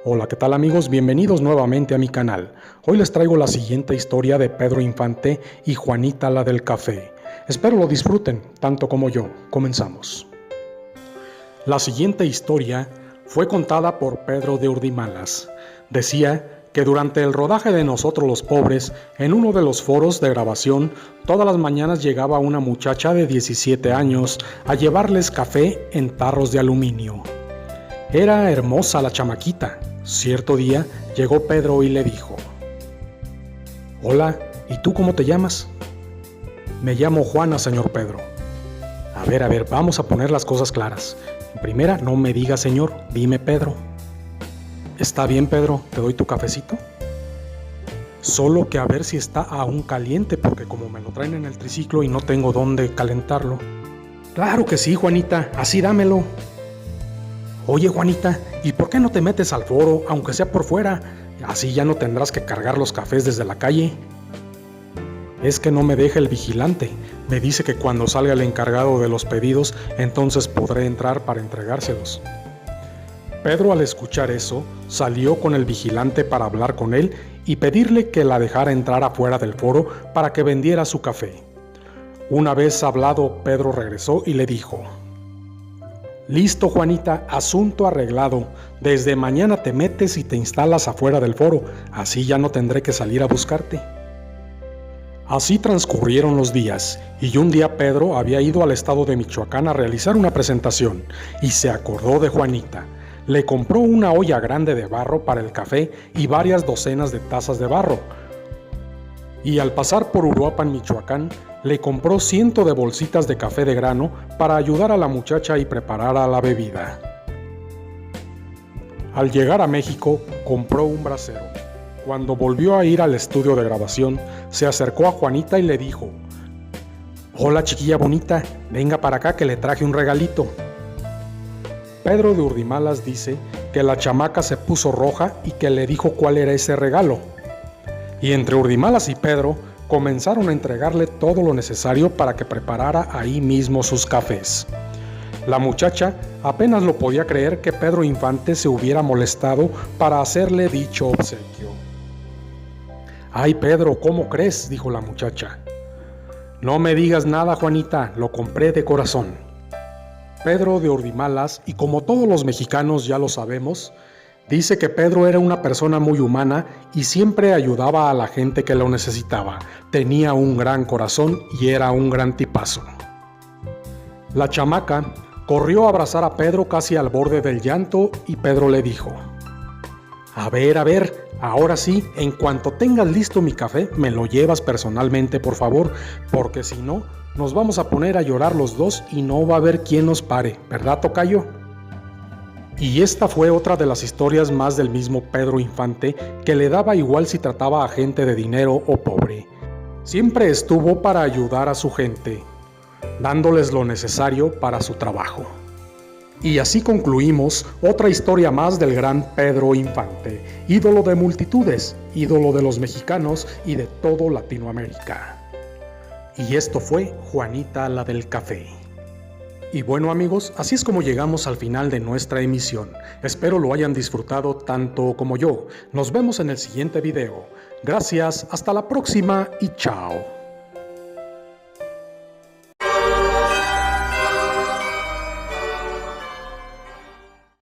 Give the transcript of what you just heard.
Hola, ¿qué tal amigos? Bienvenidos nuevamente a mi canal. Hoy les traigo la siguiente historia de Pedro Infante y Juanita la del café. Espero lo disfruten, tanto como yo. Comenzamos. La siguiente historia fue contada por Pedro de Urdimalas. Decía que durante el rodaje de Nosotros los Pobres, en uno de los foros de grabación, todas las mañanas llegaba una muchacha de 17 años a llevarles café en tarros de aluminio. Era hermosa la chamaquita. Cierto día llegó Pedro y le dijo: «Hola, ¿y tú cómo te llamas?» «Me llamo Juana, señor Pedro». A ver, vamos a poner las cosas claras. En primera, no me digas señor, dime Pedro». «Está bien, Pedro, te doy tu cafecito». «Solo que a ver si está aún caliente, porque como me lo traen en el triciclo y no tengo dónde calentarlo». «Claro que sí, Juanita, así dámelo». «Oye, Juanita, ¿y por qué no te metes al foro, aunque sea por fuera? Así ya no tendrás que cargar los cafés desde la calle». «Es que no me deja el vigilante. Me dice que cuando salga el encargado de los pedidos, entonces podré entrar para entregárselos». Pedro, al escuchar eso, salió con el vigilante para hablar con él y pedirle que la dejara entrar afuera del foro para que vendiera su café. Una vez hablado, Pedro regresó y le dijo: «Listo, Juanita, asunto arreglado. Desde mañana te metes y te instalas afuera del foro, así ya no tendré que salir a buscarte». Así transcurrieron los días, y un día Pedro había ido al estado de Michoacán a realizar una presentación, y se acordó de Juanita. Le compró una olla grande de barro para el café y varias docenas de tazas de barro. Y al pasar por Uruapan, Michoacán, le compró 100 de bolsitas de café de grano para ayudar a la muchacha y preparar la bebida. Al llegar a México, compró un brasero. Cuando volvió a ir al estudio de grabación, se acercó a Juanita y le dijo: «Hola, chiquilla bonita, venga para acá que le traje un regalito». Pedro de Urdimalas dice que la chamaca se puso roja y que le dijo cuál era ese regalo. Y entre Urdimalas y Pedro comenzaron a entregarle todo lo necesario para que preparara ahí mismo sus cafés. La muchacha apenas lo podía creer que Pedro Infante se hubiera molestado para hacerle dicho obsequio. «Ay, Pedro, ¿cómo crees?», dijo la muchacha. «No me digas nada, Juanita, lo compré de corazón». Pedro de Urdimalas, y como todos los mexicanos ya lo sabemos, dice que Pedro era una persona muy humana y siempre ayudaba a la gente que lo necesitaba. Tenía un gran corazón y era un gran tipazo. La chamaca corrió a abrazar a Pedro casi al borde del llanto y Pedro le dijo: A ver, ahora sí, en cuanto tengas listo mi café, me lo llevas personalmente, por favor, porque si no, nos vamos a poner a llorar los dos y no va a haber quien nos pare, ¿verdad, tocayo?». Y esta fue otra de las historias más del mismo Pedro Infante, que le daba igual si trataba a gente de dinero o pobre. Siempre estuvo para ayudar a su gente, dándoles lo necesario para su trabajo. Y así concluimos otra historia más del gran Pedro Infante, ídolo de multitudes, ídolo de los mexicanos y de todo Latinoamérica. Y esto fue Juanita la del café. Y bueno amigos, así es como llegamos al final de nuestra emisión. Espero lo hayan disfrutado tanto como yo. Nos vemos en el siguiente video. Gracias, hasta la próxima y chao.